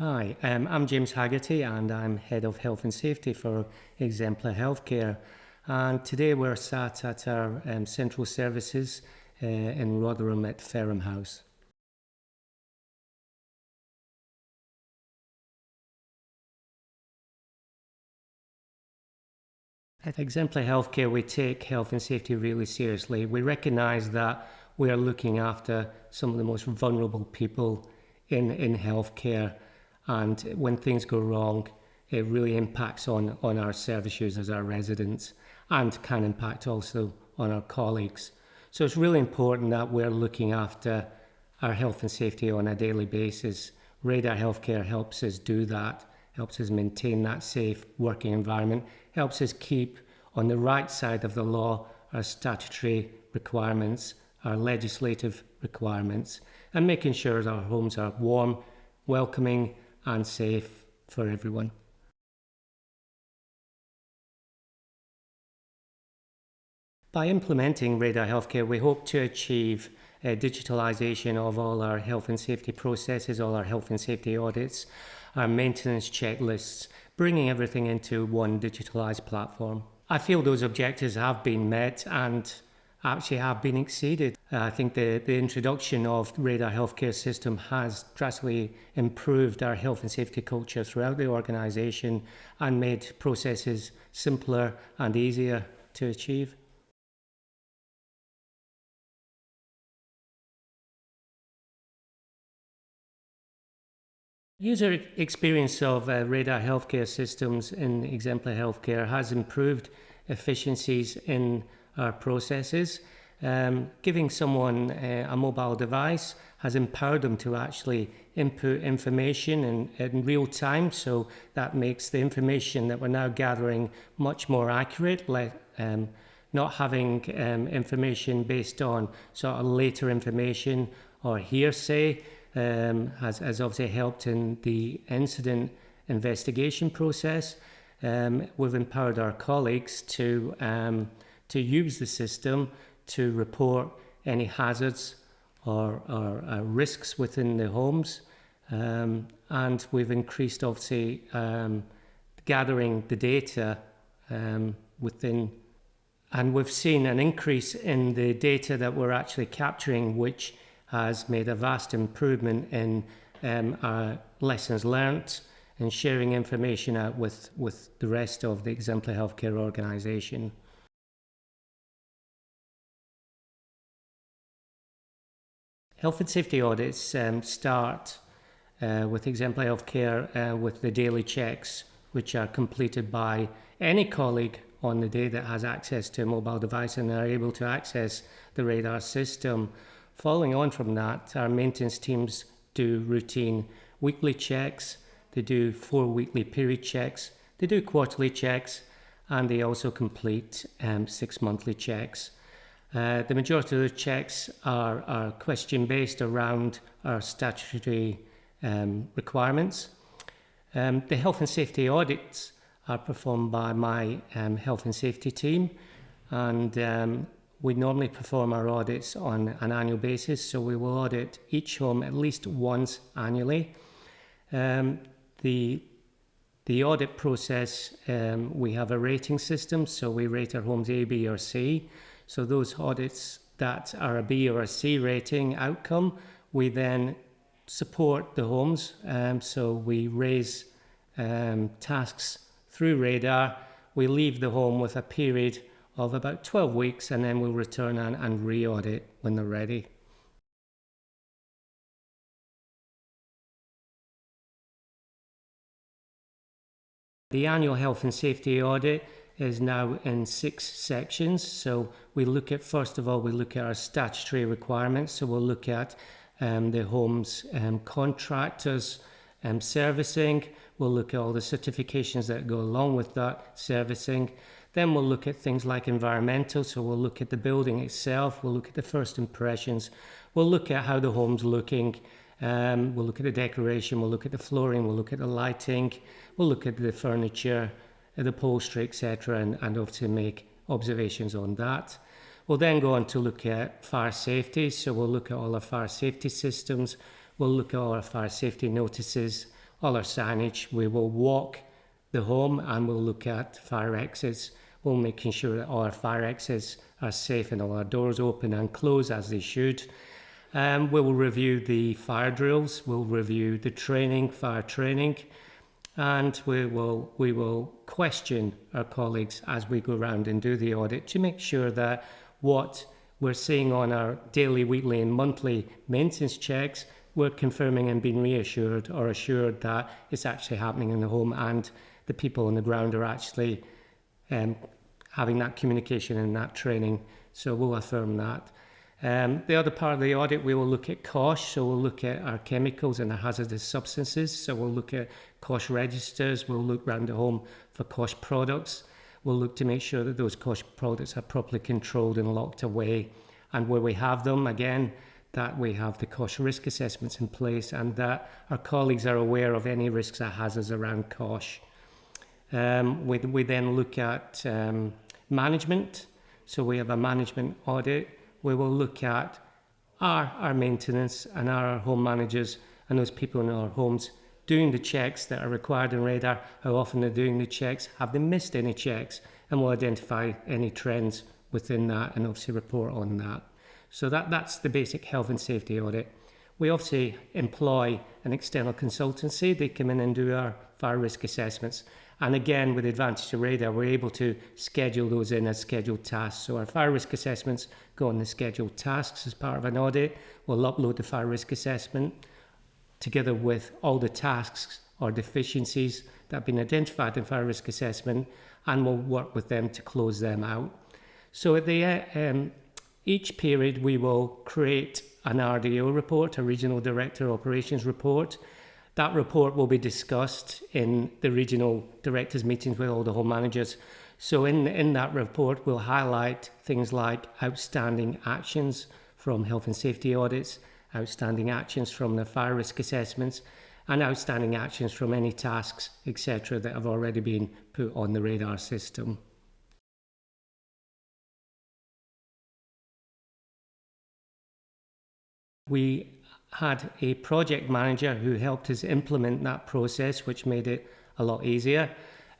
Hi, I'm James Haggarty and I'm Head of Health and Safety for Exemplar Health Care. And today we're sat at our central services in Rotherham at Ferrum House. At Exemplar Healthcare, we take health and safety really seriously. We recognise that we are looking after some of the most vulnerable people in healthcare, and when things go wrong, it really impacts on our service users, our residents, and can impact also on our colleagues. So it's really important that we're looking after our health and safety on a daily basis. Radar Healthcare helps us do that, helps us maintain that safe working environment, helps us keep on the right side of the law our statutory requirements, our legislative requirements, and making sure our homes are warm, welcoming and safe for everyone. By implementing Radar Healthcare, we hope to achieve digitalisation of all our health and safety processes, all our health and safety audits, our maintenance checklists, bringing everything into one digitalised platform. I feel those objectives have been met and actually have been exceeded. I think the introduction of the Radar Healthcare system has drastically improved our health and safety culture throughout the organisation and made processes simpler and easier to achieve. User experience of Radar Healthcare systems in Exemplar Healthcare has improved efficiencies in our processes. Giving someone a mobile device has empowered them to actually input information in real time, so that makes the information that we're now gathering much more accurate, not having information based on sort of later information or hearsay. Has obviously helped in the incident investigation process. We've empowered our colleagues to use the system to report any hazards or risks within the homes, and we've increased obviously gathering the data within, and we've seen an increase in the data that we're actually capturing, which has made a vast improvement in our lessons learnt and sharing information out with the rest of the Exemplar Healthcare organisation. Health and safety audits start with Exemplar Healthcare with the daily checks, which are completed by any colleague on the day that has access to a mobile device and are able to access the radar system. Following on from that, our maintenance teams do routine weekly checks, they do 4 weekly period checks, they do quarterly checks, and they also complete 6 monthly checks. The majority of the checks are question-based around our statutory requirements. The health and safety audits are performed by my health and safety team, and we normally perform our audits on an annual basis, so we will audit each home at least once annually. The audit process, we have a rating system, so we rate our homes A, B or C. So those audits that are a B or a C rating outcome, we then support the homes. So we raise tasks through Radar. We leave the home with a period of about 12 weeks, and then we'll return and re-audit when they're ready. The annual health and safety audit is now in 6 sections. So we look at, first of all, we look at our statutory requirements. So we'll look at the home's contractors servicing. We'll look at all the certifications that go along with that servicing. Then we'll look at things like environmental, so we'll look at the building itself, we'll look at the first impressions, we'll look at how the home's looking, we'll look at the decoration, we'll look at the flooring, we'll look at the lighting, we'll look at the furniture, the upholstery, etc., and obviously make observations on that. We'll then go on to look at fire safety, so we'll look at all our fire safety systems, we'll look at all our fire safety notices, all our signage. We will walk the home and we'll look at fire exits. We'll making sure that all our fire exits are safe and all our doors open and close as they should. We will review the fire drills. We'll review the training, fire training, and we will question our colleagues as we go around and do the audit to make sure that what we're seeing on our daily, weekly and monthly maintenance checks, we're confirming and being reassured or assured that it's actually happening in the home and the people on the ground are actually having that communication and that training. So we'll affirm that. The other part of the audit, we will look at COSH. So we'll look at our chemicals and our hazardous substances. So we'll look at COSH registers. We'll look around the home for COSH products. We'll look to make sure that those COSH products are properly controlled and locked away. And where we have them, again, that we have the COSH risk assessments in place and that our colleagues are aware of any risks or hazards around COSH. We then look at management. So we have a management audit. We will look at our maintenance and our home managers and those people in our homes doing the checks that are required in radar, how often they're doing the checks, have they missed any checks, and we'll identify any trends within that and obviously report on that. So that's the basic health and safety audit. We obviously employ an external consultancy. They come in and do our fire risk assessments. And again, with the advantage of radar, we're able to schedule those in as scheduled tasks. So our fire risk assessments go on the scheduled tasks as part of an audit. We'll upload the fire risk assessment together with all the tasks or deficiencies that have been identified in fire risk assessment, and we'll work with them to close them out. So at the each period, we will create an RDO report, a Regional Director Operations report. That report will be discussed in the regional directors' meetings with all the home managers. So in that report, we'll highlight things like outstanding actions from health and safety audits, outstanding actions from the fire risk assessments, and outstanding actions from any tasks, etc., that have already been put on the radar system. We had a project manager who helped us implement that process, which made it a lot easier.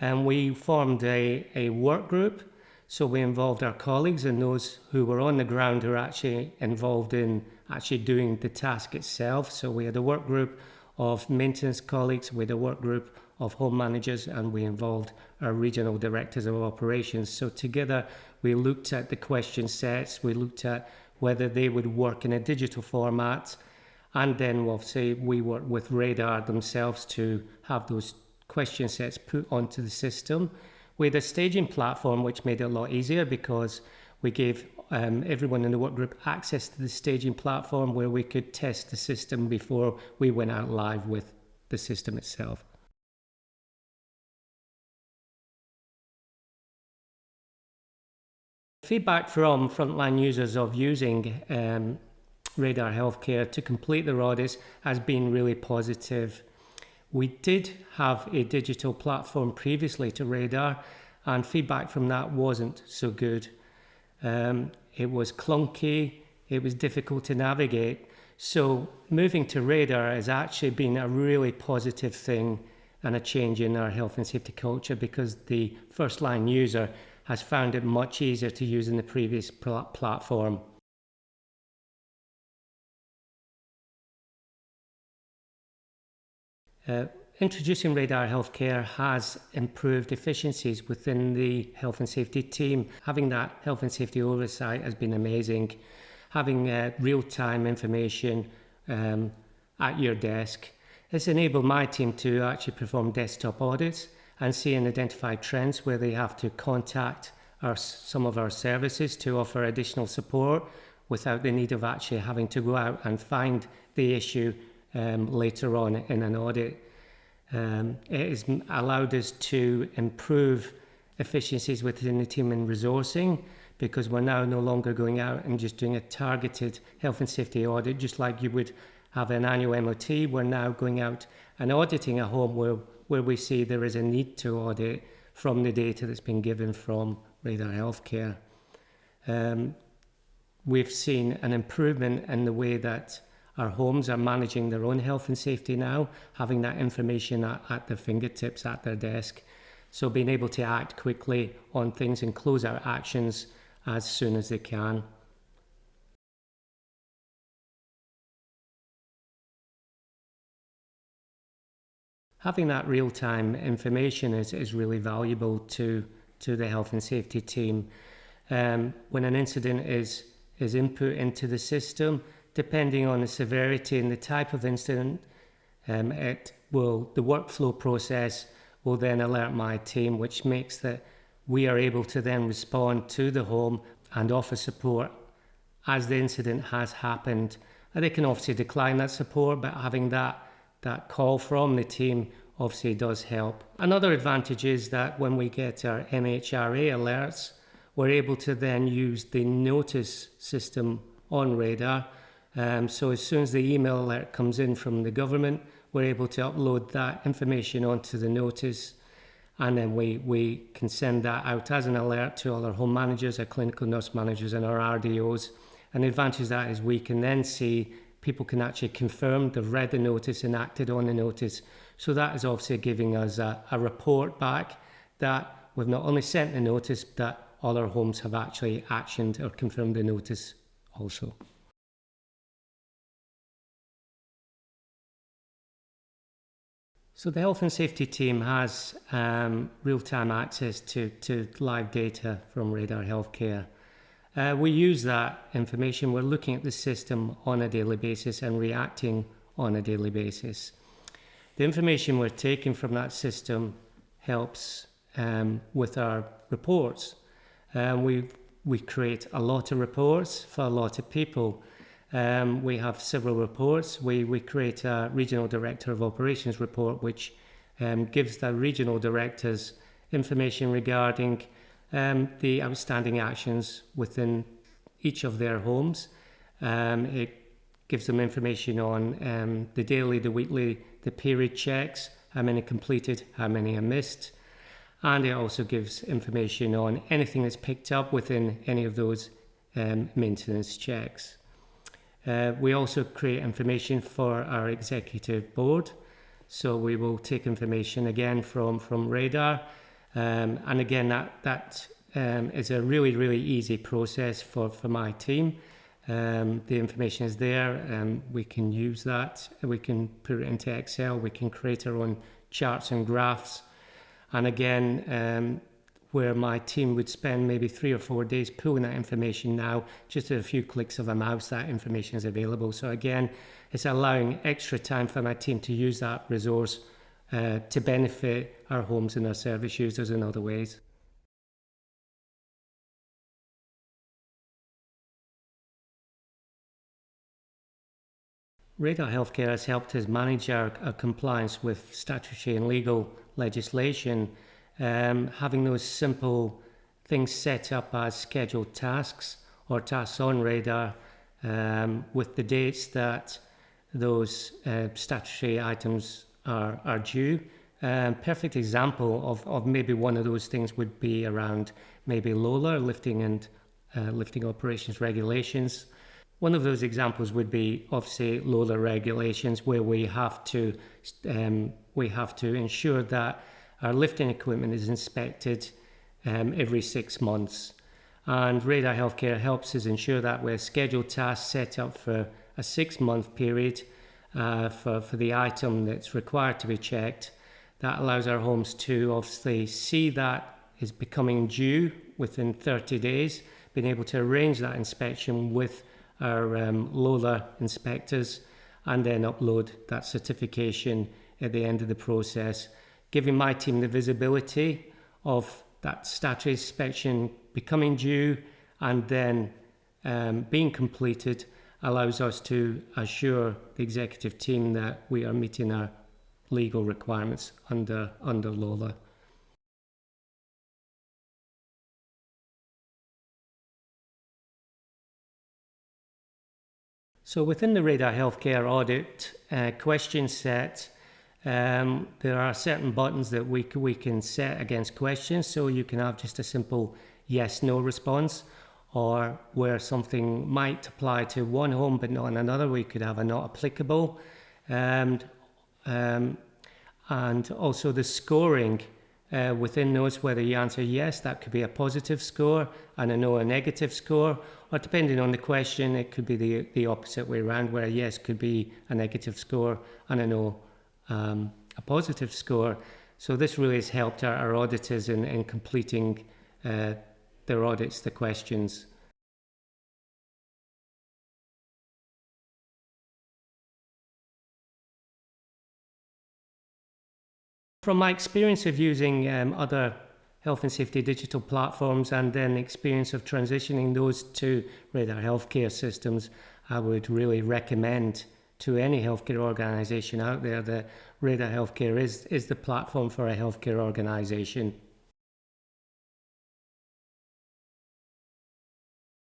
And we formed a work group. So we involved our colleagues and those who were on the ground who are actually involved in actually doing the task itself. So we had a work group of maintenance colleagues, we had a work group of home managers, and we involved our regional directors of operations. So together we looked at the question sets, we looked at whether they would work in a digital format, and then obviously we worked with radar themselves to have those question sets put onto the system. We had a staging platform which made it a lot easier because we gave everyone in the work group access to the staging platform where we could test the system before we went out live with the system itself. Feedback from frontline users of using Radar Healthcare to complete their audits has been really positive. We did have a digital platform previously to Radar, and feedback from that wasn't so good. It was clunky, it was difficult to navigate. So moving to Radar has actually been a really positive thing and a change in our health and safety culture because the first line user has found it much easier to use than the previous platform. Introducing Radar Healthcare has improved efficiencies within the health and safety team. Having that health and safety oversight has been amazing. Having real-time information at your desk. It's enabled my team to actually perform desktop audits and see and identify trends where they have to contact some of our services to offer additional support without the need of actually having to go out and find the issue later on in an audit. It has allowed us to improve efficiencies within the team in resourcing because we're now no longer going out and just doing a targeted health and safety audit, just like you would have an annual MOT. We're now going out and auditing a home where we see there is a need to audit from the data that's been given from Radar Healthcare. We've seen an improvement in the way that our homes are managing their own health and safety now, having that information at their fingertips, at their desk. So being able to act quickly on things and close out actions as soon as they can. Having that real-time information is really valuable to the health and safety team. When an incident is input into the system, depending on the severity and the type of incident, the workflow process will then alert my team, which makes that we are able to then respond to the home and offer support as the incident has happened. And they can obviously decline that support, but having that call from the team obviously does help. Another advantage is that when we get our MHRA alerts, we're able to then use the notice system on Radar. So as soon as the email alert comes in from the government, we're able to upload that information onto the notice, and then we can send that out as an alert to all our home managers, our clinical nurse managers and our RDOs. And the advantage of that is we can then see people can actually confirm they've read the notice and acted on the notice. So that is obviously giving us a report back that we've not only sent the notice, but that all our homes have actually actioned or confirmed the notice also. So the health and safety team has real-time access to live data from Radar Healthcare. We use that information. We're looking at the system on a daily basis and reacting on a daily basis. The information we're taking from that system helps with our reports. We create a lot of reports for a lot of people. We have several reports. We create a Regional Director of Operations report, which gives the regional directors information regarding the outstanding actions within each of their homes. It gives them information on the daily, the weekly, the period checks, how many completed, how many are missed. And it also gives information on anything that's picked up within any of those maintenance checks. We also create information for our executive board. So we will take information again from Radar. And again, that is a really, really easy process for my team. The information is there. We can use that. We can put it into Excel. We can create our own charts and graphs. And again, where my team would spend maybe 3 or 4 days pulling that information, now just with a few clicks of a mouse, that information is available. So again, it's allowing extra time for my team to use that resource to benefit our homes and our service users in other ways. Radar Healthcare has helped us manage our compliance with statutory and legal legislation, having those simple things set up as scheduled tasks or tasks on Radar with the dates that those statutory items are due. Perfect example of maybe one of those things would be around maybe LOLA, lifting operations regulations. One of those examples would be obviously LOLA regulations, where we have to ensure that our lifting equipment is inspected every 6 months. And Radar Healthcare helps us ensure that with scheduled tasks set up for a 6-month period for the item that's required to be checked. That allows our homes to obviously see that is becoming due within 30 days, being able to arrange that inspection with our LOLA inspectors, and then upload that certification at the end of the process, giving my team the visibility of that statutory inspection becoming due and then being completed. Allows us to assure the executive team that we are meeting our legal requirements under LOLA. So within the Radar Healthcare audit question set, there are certain buttons that we can set against questions. So you can have just a simple yes/no response, or where something might apply to one home but not in another, we could have a not applicable. And also the scoring within those, whether you answer yes, that could be a positive score, and a no, a negative score, or depending on the question, it could be the opposite way around, where a yes could be a negative score and a no a positive score. So this really has helped our auditors in completing their audits, the questions. From my experience of using other health and safety digital platforms, and then experience of transitioning those to Radar healthcare systems, I would really recommend to any healthcare organisation out there that Radar Healthcare is the platform for a healthcare organisation.